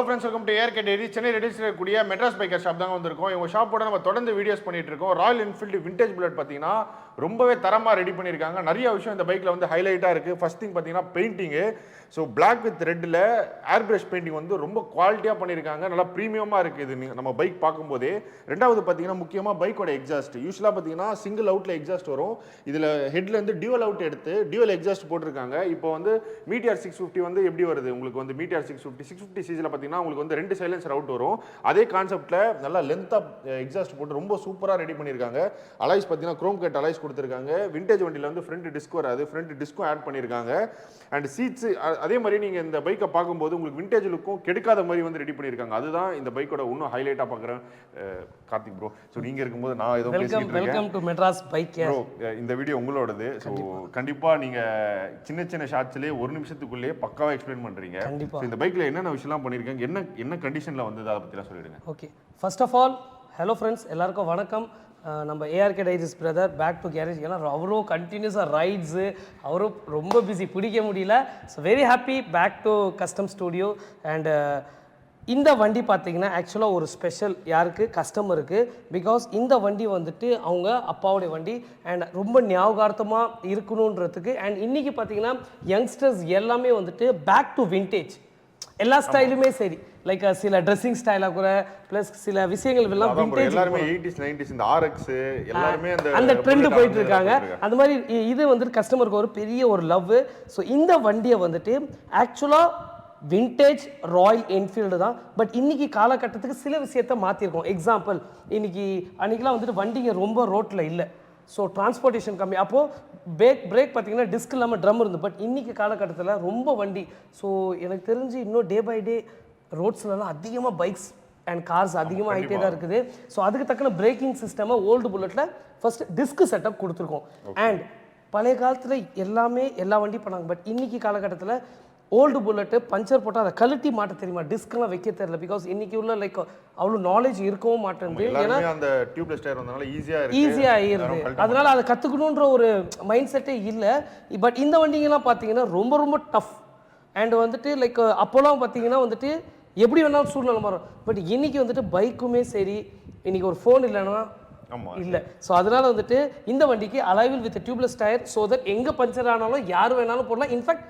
friends, welcome to ARK Diaries. Chennai ரெடிஸ்டர் கூடிய Madrasbikecare shop தாங்க வந்திருக்கோம். இவங்க ஷாப்போட நம்ம தொடர்ந்து வீடியோஸ் பண்ணிட்டு இருக்கோம். ராயல் என்ஃபீல்டு விண்டேஜ் புல்லட் பார்த்தீங்கன்னா ரொம்பவே தரமா ரெடி பண்ணியிருக்காங்க. நிறைய விஷயம் இந்த பைக்ல வந்து ஹைலைட்டா இருக்கு. ஃபர்ஸ்ட் திங் பார்த்தீங்கன்னா பெயிண்டிங். ஸோ பிளாக் வித் ரெட்ல ஏர் பிரஷ் பெயிண்டிங் வந்து ரொம்ப குவாலிட்டியா பண்ணியிருக்காங்க. நல்லா ப்ரீமியமா இருக்கு இது நம்ம பைக் பார்க்கும்போதே. ரெண்டாவது பார்த்தீங்கன்னா முக்கியமாக பைக்கோட எக்ஸாஸ்ட். யூஸ்வலாக பார்த்தீங்கன்னா சிங்கிள் அவுட்ல எக்ஸாஸ்ட் வரும். இதில் ஹெட்ல இருந்து டியூவல் அவுட் எடுத்து டியூவல் எக்ஸாஸ்ட் போட்டிருக்காங்க. இப்போ வந்து மீட்டிஆர் 650 வந்து எப்படி வருது உங்களுக்கு வந்து மீட்டிஆர் 650 சிசியில் பார்த்தீங்கன்னா உங்களுக்கு வந்து ரெண்டு சைலன்சர் அவுட் வரும். அதே கான்செப்ட்ல நல்லா லென்த் ஆஃப் எக்ஸாஸ்ட் போட்டு ரொம்ப சூப்பராக ரெடி பண்ணியிருக்காங்க. அலைஸ் பார்த்தீங்கன்னா குரோம் கட் அலைஸ் கொடுத்துருக்காங்க. விண்டேஜ் வண்டியில் வந்து ஃப்ரண்ட் டிஸ்க் வராது, ஃப்ரண்ட் டிஸ்க்கும் ஆட் பண்ணியிருக்காங்க. அண்ட் சீட்ஸ் அதே மாதிரி நீங்கள் இந்த பைக்கை பார்க்கும்போது உங்களுக்கு விண்டேஜ் லுக்கும் கெடுக்காத மாதிரி வந்து ரெடி பண்ணியிருக்காங்க. அதுதான் இந்த பைக்கோட இன்னும் ஹைலைட்டாக பார்க்குறேன். கார்த்திக் ப்ரோ, ஸோ நீங்கள் இருக்கும்போது நான் ஏதோ பேசிட்டு வெல்கம் டு Madrasbikecare ப்ரோ. இந்த வீடியோ உங்களோடது. ஸோ கண்டிப்பாக நீங்கள் சின்ன சின்ன ஷார்ட்ஸ்லேயே ஒரு நிமிஷத்துக்குள்ளேயே பக்காவாக எக்ஸ்பிளைன் பண்ணுறீங்க. இந்த பைக்கில் என்னென்ன விஷயம்லாம் பண்ணியிருக்காங்க, என்ன கண்டிஷனில் வந்து அதை பற்றிலாம் சொல்லிடுங்க. Okay, first of all hello friends, எல்லாருக்கும் வணக்கம். நம்ம ARK Diaries brother back to garage. ஏன்னா அவரும் கண்டினியூஸாக ரைட்ஸு, அவரும் ரொம்ப பிஸி, பிடிக்க முடியல. So very happy back to custom studio. And இந்த வண்டி பார்த்தீங்கன்னா ஆக்சுவலாக ஒரு ஸ்பெஷல் யாருக்கு, கஸ்டமருக்கு. பிகாஸ் இந்த வண்டி வந்துட்டு அவங்க அப்பாவுடைய வண்டி அண்ட் ரொம்ப ஞாபகார்த்தமாக இருக்கணுன்றதுக்கு. அண்ட் இன்றைக்கி பார்த்தீங்கன்னா யங்ஸ்டர்ஸ் எல்லாமே வந்துட்டு பேக் டு விண்டேஜ் எல்லா ஸ்டைலுமே சரி, லைக் சில ட்ரெஸ்ஸிங் ஸ்டைலாக கூட ப்ளஸ் சில விஷயங்கள் எல்லாம் விண்டேஜ். எல்லாருமே 80s 90s இந்த RX எல்லாருமே அந்த ட்ரெண்ட் போயிட்டு இருக்காங்க. அந்த மாதிரி இது வந்துட்டு கஸ்டமருக்கு ஒரு பெரிய ஒரு லவ். ஸோ இந்த வண்டியை வந்துட்டு ஆக்சுவலாக விண்டேஜ் ராயல் என்ஃபீல்டு தான். பட் இன்னைக்கு காலகட்டத்துக்கு சில விஷயத்த மாற்றிருக்கோம். எக்ஸாம்பிள், அன்றைக்கெலாம் வந்துட்டு வண்டிங்க ரொம்ப ரோட்டில் இல்லை. ஸோ டிரான்ஸ்போர்ட்டேஷன் கம்மி. அப்போது பிரேக் பார்த்தீங்கன்னா டிஸ்க் இல்லாமல் ட்ரம் இருந்து. பட் இன்றைக்கி காலகட்டத்தில் ரொம்ப வண்டி. ஸோ எனக்கு தெரிஞ்சு இன்னும் டே பை டே ரோட்ஸ்லலாம் அதிகமாக பைக்ஸ் அண்ட் கார்ஸ் அதிகமாக ஆகிட்டே தான் இருக்குது. ஸோ அதுக்கு தக்கன பிரேக்கிங் சிஸ்டமை ஓல்டு புல்லட்டில் ஃபர்ஸ்ட் டிஸ்க் செட்டப் கொடுத்துருக்கோம். அண்ட் பழைய காலத்தில் எல்லா வண்டி பண்ணாங்க. பட் இன்றைக்கி காலகட்டத்தில் ஓல்டு புல்லட்டு பஞ்சர் போட்டால் அதை கழட்டி மாட்ட தெரியுமா, டிஸ்க்லாம் வைக்க தெரியல. பிகாஸ் இன்னைக்கு உள்ள லைக் அவ்வளோ நாலேஜ் இருக்கவும் மாட்டேங்குது. ஏன்னா அந்த டியூப்லெஸ் டயர் வந்தனால ஈஸியாக ஆகிடுது. அதனால அதை கற்றுக்கணுன்ற ஒரு மைண்ட் செட்டே இல்லை. பட் இந்த வண்டிங்கெல்லாம் பார்த்தீங்கன்னா ரொம்ப ரொம்ப டஃப். அண்ட் வந்துட்டு லைக் அப்போலாம் பார்த்தீங்கன்னா வந்துட்டு எப்படி வேணாலும் சூழ்நிலை மாறும். பட் இன்னைக்கு வந்துட்டு பைக்குமே சரி, இன்னைக்கு ஒரு ஃபோன் இல்லைன்னா இல்லை. ஸோ அதனால வந்துட்டு இந்த வண்டிக்கு alloy wheel with tubeless tyre. So that எங்கே பஞ்சர் ஆனாலும் யார் வேணாலும் போடலாம். இன்ஃபேக்ட்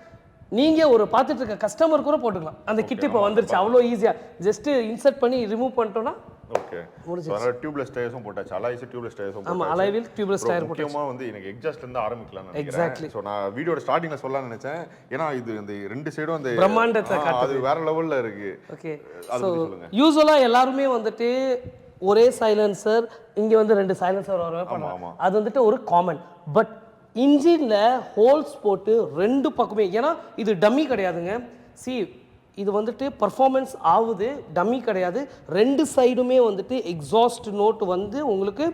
நீங்கள் ஒரு பார்த்துட்டு இருக்க கஸ்டமர் கூட போட்டுக்கலாம். அந்த கிட் இப்போ வந்துருச்சு, அவ்வளோ ஈஸியாக ஜஸ்ட் இன்சர்ட் பண்ணி ரிமூவ் பண்ணிட்டோம்னா ஓகே. அதனால டியூப்லெஸ் டயர்ஸும் போட்டாச்சு, அலைஸ் டியூப்லெஸ் டயர்ஸும் போட்டாச்சு. ஆமா, அலைவில் டியூப்லெஸ் டயர் போட்டாச்சு. முக்கியமா வந்து எனக்கு எக்ஸாஸ்ட்ல இருந்து ஆரம்பிக்கலாம் நினைக்கிறேன். எக்ஸாக்ட்லி. சோ நான் வீடியோட ஸ்டார்டிங்ல சொல்லலாம்னு நினைச்சேன். ஏன்னா இது இந்த ரெண்டு சைடும் அந்த பிரம்மாண்டத்தை காட்டுது, அது வேற லெவல்ல இருக்கு. ஓகே. சோ யூசுவலா எல்லாரும் வந்துட்டு ஒரே சைலன்சர், இங்க வந்து ரெண்டு சைலன்சர் வரவே பண்ணுவாங்க. அது வந்துட்டு ஒரு காமன். பட் இன்ஜின்ல ஹோல்ஸ் போட்டு ரெண்டு பக்கமே, ஏன்னா இது டம்மி கிடையாதுங்க. இது வந்துட்டு பர்ஃபார்மன்ஸ் ஆகுது, டம்மி கிடையாது. ரெண்டு சைடுமே வந்துட்டு எக்ஸாஸ்ட் நோட் வந்து உங்களுக்கு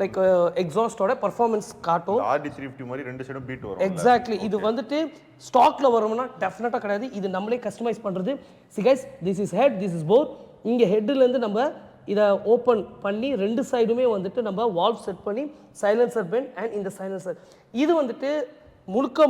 லைக் எக்ஸாஸ்டோட பர்ஃபார்மன்ஸ் காட்டும். RD 350 மாதிரி ரெண்டு சைடும் பீட் வரும். எக்ஸாக்ட்லி. இது வந்துட்டு ஸ்டாக்ல வரும்னா டெஃபினட்டாக கிடையாது. இது நம்மளே கஸ்டமைஸ் பண்ணுறது. Guys, this is head, this is both. இங்கே ஹெட்லேருந்து நம்ம இதை ஓப்பன் பண்ணி ரெண்டு சைடுமே வந்துட்டு நம்ம வால்வ் செட் பண்ணி சைலன்சர் பென் அண்ட் இந்த சைலன்சர் இது வந்துட்டு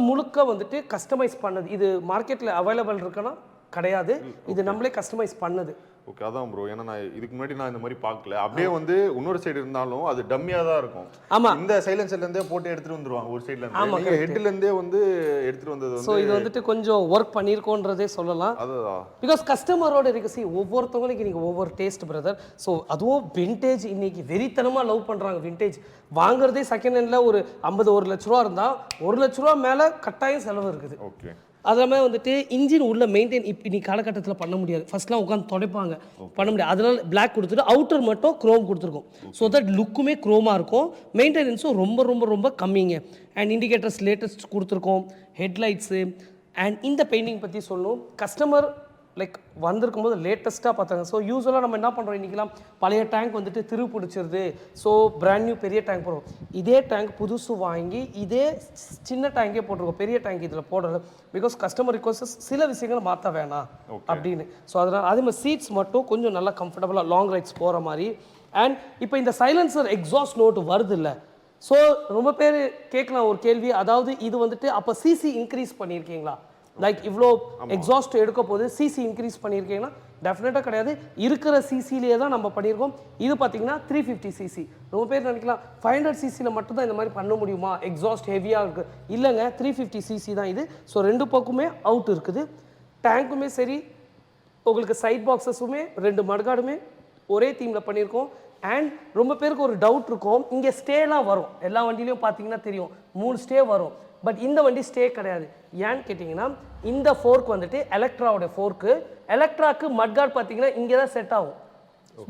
முழுக்க வந்துட்டு கஸ்டமைஸ் பண்ணது. இது மார்க்கெட்டில் அவைலபிள் இருக்குன்னா கிடையாது, இது நம்மளே கஸ்டமைஸ் பண்ணது. ஓகே, அதான் ப்ரோ. ஏன்னா நான் இதுக்கு முன்னாடி நான் இந்த மாதிரி பார்க்கல. அப்படியே வந்து இன்னொரு சைடு இருந்தாலும் அது டம்மியா தான் இருக்கும். ஆமா, இந்த சைலன்சர்ல இருந்தே போட்டு எடுத்துட்டு வந்துருவாங்க ஒரு சைடுல இருந்து. நீங்க ஹெட்ல இருந்தே வந்து எடுத்துட்டு வந்தது வந்து, சோ இது வந்துட்டு கொஞ்சம் வர்க் பண்ணிருக்கோன்றதே சொல்லலாம். அதுதான். பிகாஸ் கஸ்டமரோட இருக்கு. ஒவ்வொருத்தவங்களுக்கு நீங்க ஒவ்வொரு டேஸ்ட் பிரதர். ஸோ அதுவும் விண்டேஜ் இன்னைக்கு வெறித்தனமா லவ் பண்றாங்க. விண்டேஜ் வாங்குறதே செகண்ட் ஹேண்ட்ல ஒரு 1 லட்ச ரூபா இருந்தா 1 லட்ச ரூபா மேல கட்டாயம் செலவு இருக்குது. ஓகே. அதெல்லாம் வந்துட்டு இன்ஜின் உள்ள மெயின்டைன் இன்னைக்கு காலகட்டத்தில் பண்ண முடியாது. ஃபர்ஸ்ட்லாம் உட்காந்து துடைப்பாங்க, பண்ண முடியாது. அதனால பிளாக் கொடுத்துட்டு அவுட்டர் மட்டும் குரோம் கொடுத்துருக்கோம். ஸோ தட் லுக்குமே குரோமாக இருக்கும், மெயின்டெனன்ஸும் ரொம்ப ரொம்ப ரொம்ப கம்மிங்க. அண்ட் இண்டிகேட்டர்ஸ் லேட்டஸ்ட் கொடுத்துருக்கோம், ஹெட்லைட்ஸு. அண்ட் இந்த பெயிண்டிங் பற்றி சொல்லணும். கஸ்டமர் லைக் வந்திருக்கும் போது லேட்டஸ்ட்டாக பார்த்தாங்க. ஸோ யூஸ்வலாக நம்ம என்ன பண்ணுறோம், இன்றைக்கெலாம் பழைய டேங்க் வந்துட்டு பிடிச்சிருது. ஸோ பிராண்ட் நியூ பெரிய டேங்க் போடுறோம். இதே டேங்க் புதுசு வாங்கி இதே சின்ன டேங்கே போட்டிருக்கோம், பெரிய டேங்க் இதில் போடுறது. பிகாஸ் கஸ்டமர் ரிக்வஸ்ட் சில விஷயங்களை மாற்ற வேணாம் அப்படின்னு. ஸோ அதனால் அதே மாதிரி சீட்ஸ் மட்டும் கொஞ்சம் நல்லா கம்ஃபர்டபுளாக லாங் ரைட்ஸ் போகிற மாதிரி. அண்ட் இப்போ இந்த சைலன்சர் எக்ஸாஸ்ட் நோட் வருது இல்லை. ஸோ ரொம்ப பேர் கேட்கலாம் ஒரு கேள்வி, அதாவது இது வந்துட்டு அப்போ சிசி இன்க்ரீஸ் பண்ணியிருக்கீங்களா? லைக் இவ்வளோ எக்ஸாஸ்ட் எடுக்க போது சிசி இன்க்ரீஸ் பண்ணியிருக்கீங்கன்னா டெஃபினட்டாக கிடையாது. இருக்கிற சிசிலேயே தான் நம்ம பண்ணியிருக்கோம். இது பார்த்தீங்கன்னா 350 சிசி. ரொம்ப பேர் நினைக்கலாம் 500 சிசியில் மட்டும்தான் இந்த மாதிரி பண்ண முடியுமா, எக்ஸாஸ்ட் ஹெவியாக இருக்குது. இல்லைங்க, 350 சிசி தான் இது. ஸோ 2 பக்கமே அவுட் இருக்குது. டேங்க்குமே சரி, உங்களுக்கு சைட் பாக்ஸஸுமே 2 மட்கார்டுமே ஒரே தீமில் பண்ணியிருக்கோம். அண்ட் ரொம்ப பேருக்கு ஒரு டவுட் இருக்கும், இங்கே ஸ்டேலாம் வரும். எல்லா வண்டியிலையும் பார்த்தீங்கன்னா தெரியும் 3 ஸ்டே வரும். பட் இந்த வண்டி ஸ்டே கிடையாது. ஏன்னு கேட்டிங்கன்னா இந்த ஃபோர்க் வந்துட்டு எலக்ட்ராவோட ஃபோர்க்கு. எலக்ட்ராக்கு மட்கார்டு பார்த்தீங்கன்னா இங்கே தான் செட் ஆகும்.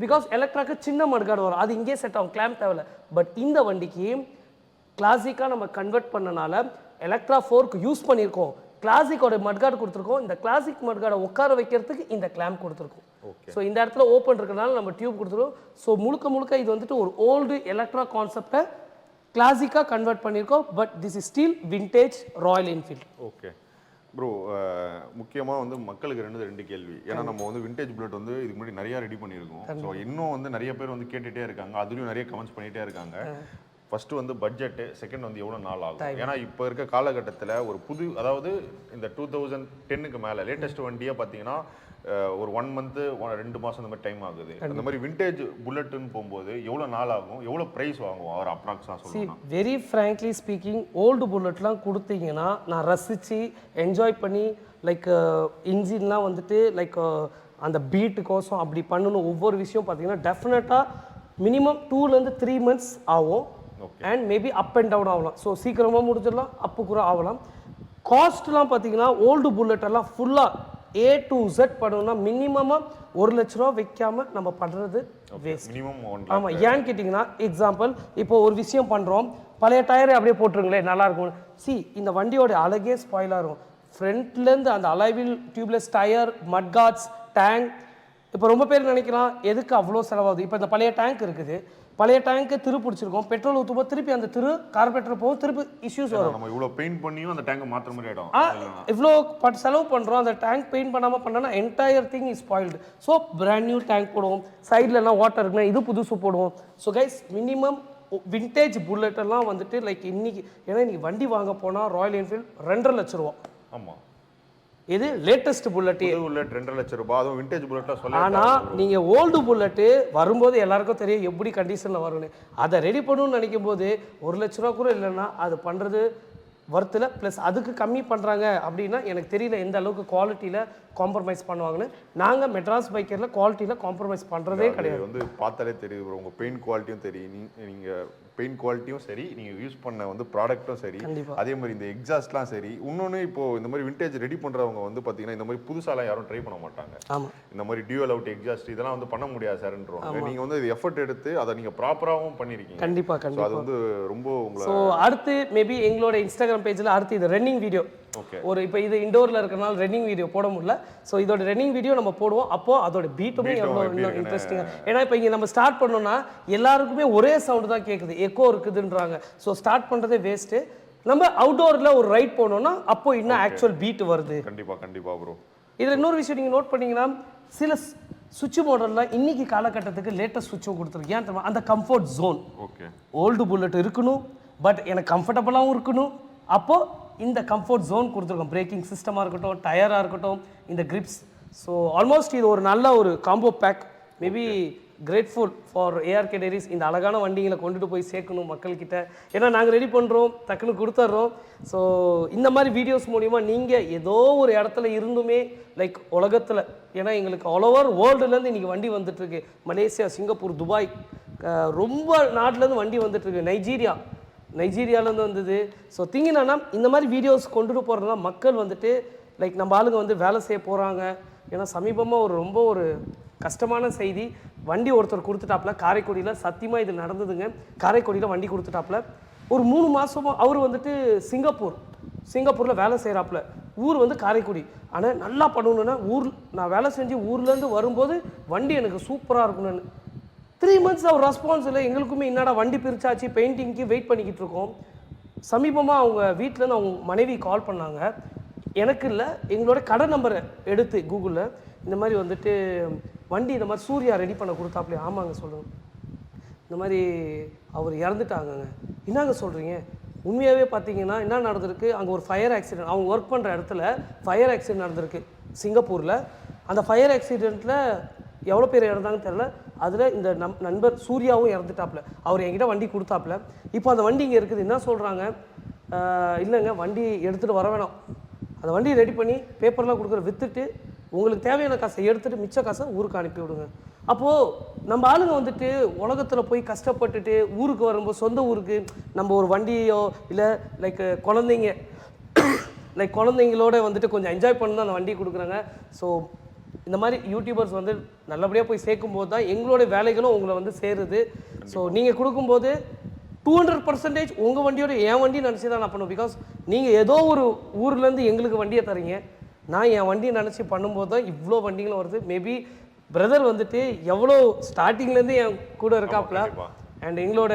பிகாஸ் எலக்ட்ராக்கு சின்ன மட்கார்டு வரும், அது இங்கே செட் ஆகும், கிளாம்ப் தேவையில்ல. பட் இந்த வண்டிக்கு கிளாசிக்காக நம்ம கன்வெர்ட் பண்ணனால எலக்ட்ரா ஃபோர்க் யூஸ் பண்ணியிருக்கோம். கிளாசிக்கோட மட்கார்டு கொடுத்துருக்கோம். இந்த கிளாசிக் மட்கார்டை உட்கார வைக்கிறதுக்கு இந்த கிளாம்ப் கொடுத்துருக்கோம். ஸோ இந்த இடத்துல ஓப்பன் இருக்கிறனால நம்ம டியூப் கொடுத்துருக்கோம். ஸோ முழுக்க இது வந்துட்டு ஒரு ஓல்டு எலக்ட்ரா கான்செப்டை கிளாசிக்காக கன்வெர்ட் பண்ணியிருக்கோம். But this is still vintage Royal Enfield. Okay bro, முக்கியமாக வந்து மக்களுக்கு ரெண்டு கேள்வி. ஏன்னா நம்ம வந்து விண்டேஜ் புல்லட் வந்து இதுக்கு முன்னாடி நிறையா ரெடி பண்ணியிருக்கோம். ஸோ இன்னும் வந்து நிறைய பேர் வந்து கேட்டுகிட்டே இருக்காங்க, அதுலேயும் நிறைய கமெண்ட்ஸ் பண்ணிகிட்டே இருக்காங்க. ஃபர்ஸ்ட் வந்து பட்ஜெட்டு, செகண்ட் வந்து எவ்வளோ நாள் ஆகும். ஏன்னா இப்போ இருக்க காலகட்டத்தில் ஒரு அதாவது இந்த 2010க்கு மேலே லேட்டஸ்ட் வண்டியாக பார்த்தீங்கன்னா ஒரு 1 மந்த்து 2 மாதம் அந்த மாதிரி டைம் ஆகுது. அந்த மாதிரி விண்டேஜ் புல்லட்டுன்னு போகும்போது எவ்வளோ நாள் ஆகும், எவ்வளோ ப்ரைஸ் வாங்குவோம் அவர் அப்ராக்ஸாக சொல்லுங்கள். வெரி ஃப்ராங்க்லி ஸ்பீக்கிங், ஓல்டு புல்லட்லாம் கொடுத்தீங்கன்னா நான் ரசித்து என்ஜாய் பண்ணி லைக் இன்ஜின்லாம் வந்துட்டு லைக் அந்த பீட்டுக்கோசம் அப்படி பண்ணணும். ஒவ்வொரு விஷயம் பார்த்தீங்கன்னா டெஃபினட்டாக மினிமம் 2-3 மந்த்ஸ் ஆகும். And maybe up and down ஆகலாம். ஸோ சீக்கிரமாக முடிச்சிடலாம், அப்பு கூட ஆகலாம். காஸ்ட்லாம் பார்த்தீங்கன்னா ஓல்டு புல்லட்டெல்லாம் ஃபுல்லாக A to Z பண்ணணும்னா மினிமமாக 1 லட்ச ரூபா வைக்காமல் நம்ம பண்ணுறது வேஸ்ட். ஆமாம், ஏன்னு கேட்டிங்கன்னா எக்ஸாம்பிள் இப்போ ஒரு விஷயம் பண்ணுறோம், பழைய டயரை அப்படியே போட்டுருங்களே நல்லாயிருக்கும். இந்த வண்டியோட அழகே ஸ்பாயிலாக இருக்கும். ஃப்ரண்ட்லேருந்து அந்த அலைவில் டியூப்லெஸ் டயர், மட்கார்ட்ஸ், டேங்க். இப்போ ரொம்ப பேர் நினைக்கலாம் எதுக்கு அவ்வளோ செலவாகுது. இப்போ இந்த பழைய டேங்க் இருக்குது, பழைய டேங்க்கு திரு பிடிச்சிருக்கோம், பெட்ரோல் ஊற்றும்போது திருப்பி அந்த கார்பரேட்டர் போகும், திருப்பி இஷ்யூஸ் வரும். நம்ம இவ்வளோ பெயிண்ட் பண்ணியும் அந்த டேங்கை மாற்ற மாதிரி ஆகிடும். இவ்வளோ செலவு பண்ணுறோம், அந்த டேங்க் பெயிண்ட் பண்ணாமல் பண்ணோன்னா entire thing is spoiled. So brand new tank போடுவோம், சைட்லலாம் வாட்டர் இருக்குன்னா இது புதுசு போடுவோம். ஸோ கைஸ் மினிமம் விண்டேஜ் புல்லட்டெல்லாம் வந்துட்டு லைக் இன்னைக்கு, ஏன்னா இன்னைக்கு வண்டி வாங்க போனால் ராயல் என்ஃபீல்டு 2.5 லட்ச ரூபா. ஆமாம், இது லேட்டஸ்ட் புல்லட். புல்லட் 2.5 லட்ச ரூபாய், அதுவும் விண்டேஜ் புல்லட்லாம் சொல்ல. ஆனால் நீங்கள் ஓல்டு புல்லட்டு வரும்போது எல்லாருக்கும் தெரியும் எப்படி கண்டிஷனில் வரும்னு. அதை ரெடி பண்ணணும்னு நினைக்கும் போது 1 லட்ச ரூபா கூட இல்லைன்னா அது பண்ணுறது வர்த்தில். ப்ளஸ் அதுக்கு கம்மி பண்ணுறாங்க அப்படின்னா எனக்கு தெரியல எந்த அளவுக்கு குவாலிட்டியில் காம்ப்ரமைஸ் பண்ணுவாங்கன்னு. நாங்கள் மெட்ராஸ் பைக்கரில் குவாலிட்டியில் காம்ப்ரமைஸ் பண்ணுறதே கிடையாது. வந்து பார்த்தாலே தெரியுது, உங்கள் பெயிண்ட் குவாலிட்டியும் தெரியும், நீங்கள் பெயிண்ட் குவாலிட்டியும் சரி, நீங்கள் யூஸ் பண்ண வந்து ப்ராடக்ட்டும் சரி, அதே மாதிரி இந்த எக்ஸாஸ்ட்லாம் சரி. இன்னொன்று இப்போது இந்த மாதிரி விண்டேஜ் ரெடி பண்ணுறவங்க வந்து பார்த்தீங்கன்னா இந்த மாதிரி புதுசாலாம் யாரும் ட்ரை பண்ண மாட்டாங்க. ஆமாம், இந்த மாதிரி டியூவல் அவுட் எக்ஸாஸ்ட் இதெல்லாம் வந்து பண்ண முடியாது சார்ன்றவாங்க. நீங்கள் வந்து இது எஃபர்ட் எடுத்து அதை நீங்கள் ப்ராப்பராகவும் பண்ணியிருக்கீங்க. கண்டிப்பாக அது வந்து ரொம்ப உங்களை. ஸோ அடுத்து மேபி எங்களோட இன்ஸ்டாகிராம் பேஜில் அடுத்து இது ரன்னிங் வீடியோ ஒரு இப்போ இது இண்டோரில் இருக்கிறனால ரன்னிங் வீடியோ போட முடியல. ஸோ இதோட ரன்னிங் வீடியோ நம்ம போடுவோம். அப்போது அதோட பீட்டுமே எவ்வளோ இன்னும் இன்ட்ரெஸ்டிங்காக. ஏன்னா இப்போ இங்கே நம்ம ஸ்டார்ட் பண்ணோம்னா எல்லாருக்குமே ஒரே சவுண்டு தான் கேட்குது, எக்கோ இருக்குதுன்றாங்க. ஸோ ஸ்டார்ட் பண்ணுறதே வேஸ்ட்டு. நம்ம அவுட்டோரில் ஒரு ரைட் போனோம்னா அப்போ இன்னும் ஆக்சுவல் பீட் வருது. கண்டிப்பாக ப்ரோ. இதில் இன்னொரு விஷயம் நீங்கள் நோட் பண்ணிங்கன்னா சில சுவிட்ச் மாடலில் இன்னைக்கு காலகட்டத்துக்கு லேட்டஸ்ட் சுவிட்சும் கொடுத்துருக்கு. ஏன் தெரியுமா? அந்த கம்ஃபர்ட் ஜோன். ஓல்டு புல்லட் இருக்கணும், பட் எனக்கு கம்ஃபர்டபுளாகவும் இருக்கணும். அப்போது இந்த கம்ஃபர்ட் ஜோன் கொடுத்துருக்கோம். பிரேக்கிங் சிஸ்டமாக இருக்கட்டும், டயராக இருக்கட்டும், இந்த கிரிப்ஸ். ஸோ ஆல்மோஸ்ட் இது ஒரு நல்ல ஒரு combo back. Maybe grateful for ARK Diaries இந்த அழகான வண்டிகளை கொண்டுட்டு போய் சேர்க்கணும் மக்கள்கிட்ட. ஏன்னா நாங்கள் ரெடி பண்ணுறோம், டக்குன்னு கொடுத்துட்றோம். ஸோ இந்த மாதிரி வீடியோஸ் மூலிமா நீங்கள் ஏதோ ஒரு இடத்துல இருந்துமே லைக் உலகத்தில், ஏன்னா எங்களுக்கு ஆல் ஓவர் வேர்ல்டுலேருந்து இன்றைக்கி வண்டி வந்துட்டுருக்கு. மலேசியா, சிங்கப்பூர், துபாய், ரொம்ப நாட்டிலேருந்து வண்டி வந்துட்டுருக்கு. நைஜீரியாவிலேருந்து வந்தது. ஸோ திங் என்னன்னா இந்த மாதிரி வீடியோஸ் கொண்டுட்டு போகிறதுனா மக்கள் வந்துட்டு லைக் நம்ம ஆளுங்க வந்து வேலை செய்ய போகிறாங்க. ஏன்னா சமீபமாக ரொம்ப ஒரு கஷ்டமான செய்தி, வண்டி ஒருத்தர் கொடுத்துட்டாப்புல காரைக்குடியில். சத்தியமாக இது நடந்ததுங்க. காரைக்குடியில் வண்டி கொடுத்துட்டாப்புல. ஒரு 3 மாதமாக அவர் வந்துட்டு சிங்கப்பூரில் வேலை செய்கிறாப்புல. ஊர் வந்து காரைக்குடி. ஆனால் நல்லா பண்ணணுன்னா நான் வேலை செஞ்சு ஊர்லேருந்து வரும்போது வண்டி எனக்கு சூப்பராக இருக்கணும்னு 3 மந்த்ஸ் அவர் ரெஸ்பான்ஸ் இல்லை. எங்களுக்குமே என்னடா வண்டி பிரிச்சாச்சு, பெயிண்டிங்க்கு வெயிட் பண்ணிக்கிட்டு இருக்கோம். சமீபமாக அவங்க வீட்டிலேருந்து அவங்க மனைவி கால் பண்ணாங்க. எனக்கு இல்லை, எங்களோட கடை நம்பரை எடுத்து கூகுளில் இந்த மாதிரி வந்துட்டு வண்டி இந்த மாதிரி சூர்யா ரெடி பண்ண கொடுத்தாப்லையே. ஆமாங்க சொல்லுங்கள், இந்த மாதிரி அவர் இறந்துட்டாங்கங்க. என்னங்க சொல்கிறீங்க? உண்மையாகவே பார்த்தீங்கன்னா என்ன நடந்திருக்கு, அங்கே ஒரு ஃபயர் ஆக்சிடென்ட், அவங்க ஒர்க் பண்ணுற இடத்துல ஃபயர் ஆக்சிடென்ட் நடந்திருக்கு சிங்கப்பூரில். அந்த ஃபயர் ஆக்சிடெண்ட்டில் எவ்வளோ பேர் இறந்தாங்கன்னு தெரில. அதில் இந்த நண்பர் சூர்யாவும் இறந்துட்டாப்புல. அவர் என்கிட்ட வண்டி கொடுத்தாப்புல. இப்போ அந்த வண்டி இங்கே இருக்குது. என்ன சொல்கிறாங்க, இல்லைங்க வண்டி எடுத்துகிட்டு வர வேணாம், அந்த வண்டியை ரெடி பண்ணி பேப்பர்லாம் கொடுக்குற விற்றுட்டு உங்களுக்கு தேவையான காசை எடுத்துகிட்டு மிச்ச காசை ஊருக்கு அனுப்பி விடுங்க. அப்போது நம்ம ஆளுங்க வந்துட்டு உலகத்தில் போய் கஷ்டப்பட்டுட்டு ஊருக்கு வரும்போது சொந்த ஊருக்கு நம்ம ஒரு வண்டியோ இல்லை குழந்தைங்களோட வந்துட்டு கொஞ்சம் என்ஜாய் பண்ணி தான் அந்த வண்டி கொடுக்குறாங்க. ஸோ இந்த மாதிரி யூடியூபர்ஸ் வந்து நல்லபடியாக போய் சேர்க்கும்போது தான் எங்களோட வேலைகளும் உங்களை வந்து சேருது. ஸோ நீங்கள் கொடுக்கும்போது 200% உங்கள் வண்டியோட என் வண்டி நினச்சி தான் நான் பண்ணுவேன். பிகாஸ் நீங்கள் ஏதோ ஒரு ஊர்லேருந்து எங்களுக்கு வண்டியை தரீங்க, நான் என் வண்டியை நினச்சி பண்ணும்போது தான் இவ்வளோ வண்டிகளும் வருது. மேபி பிரதர் வந்துட்டு எவ்வளோ ஸ்டார்டிங்லேருந்து என் கூட இருக்காப்புல. அண்ட் எங்களோட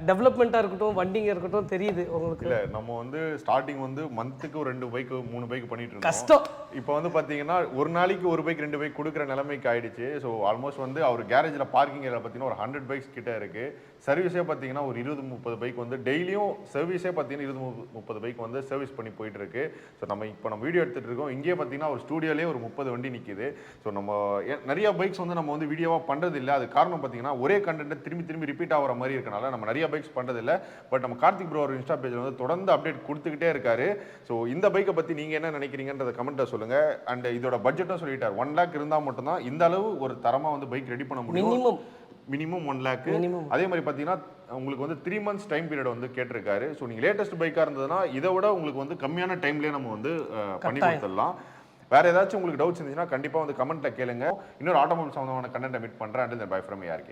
டெவலப்மெண்ட்டாக இருக்கட்டும், வண்டிங்க இருக்கட்டும் தெரியுது உங்களுக்கு. இல்லை நம்ம வந்து ஸ்டார்டிங் வந்து மந்த்துக்கு 2 பைக் 3 பைக் பண்ணிட்டு இருக்கோம். கஷ்டம். இப்போ வந்து பார்த்தீங்கன்னா ஒரு நாளைக்கு 1 பைக் 2 பைக் கொடுக்குற நிலைமைக்கு ஆயிடுச்சு. ஸோ ஆல்மோஸ்ட் வந்து அவர் கேரேஜில் பார்க்கிங் ஏரியா பார்த்தீங்கன்னா ஒரு 100 பைக்ஸ் கிட்ட இருக்கு. சர்வீஸே பார்த்தீங்கன்னா ஒரு 20-30 பைக் வந்து டெய்லியும் சர்வீஸே பார்த்தீங்கன்னா 20-30 பைக் வந்து சர்வீஸ் பண்ணி போயிட்டு இருக்கு. ஸோ நம்ம வீடியோ எடுத்துட்டு இருக்கோம். இங்கேயே பார்த்தீங்கன்னா ஒரு ஸ்டூடியோலேயே ஒரு 30 வண்டி நிற்கிது. ஸோ நம்ம நிறைய பைக்ஸ் வந்து நம்ம வந்து வீடியோவாக பண்ணுறது இல்லை. அது காரணம் பார்த்தீங்கன்னா ஒரே கண்டென்ட்டை திரும்பி ரிப்பீட் ஆகிற மாதிரி இருக்கனால நம்ம நிறைய பைக்ஸ் பண்ணுறது இல்லை. பட் நம்ம கார்த்திக் ப்ரோ ஒரு இன்ஸ்டா பேஜில் வந்து தொடர்ந்து அப்டேட் கொடுத்துக்கிட்டே இருக்காரு. ஸோ இந்த பைக்கை பற்றி நீங்கள் என்ன நினைக்கிறீங்கன்றத கமெண்ட்டை சொல்லுங்கள். அண்ட் இதோட பட்ஜெட்டும் சொல்லிட்டார். 1 lakh இருந்தால் மட்டும்தான் இந்த அளவு ஒரு தரமாக வந்து பைக் ரெடி பண்ண முடியும். Minimum 1 lakh. அதே மாதிரி பார்த்தீங்கன்னா உங்களுக்கு வந்து 3 months டைம் பீரியட் வந்து கேட்டிருக்காரு. ஸோ நீங்கள் லேட்டஸ்ட் பைக்காக இருந்ததுன்னா இதை விட உங்களுக்கு வந்து கம்மியான டைம்லேயே நம்ம வந்து பண்ணி கொடுத்துடலாம். வேற ஏதாச்சும் உங்களுக்கு டவுட்ஸ் இருந்துச்சுன்னா கண்டிப்பாக வந்து கமெண்ட்ல கேளுங்க. இன்னொரு ஆட்டோமொபைல் சம்பந்தமான கண்டென்ட்டை மீட் பண்ணுறேன். And by from ARK.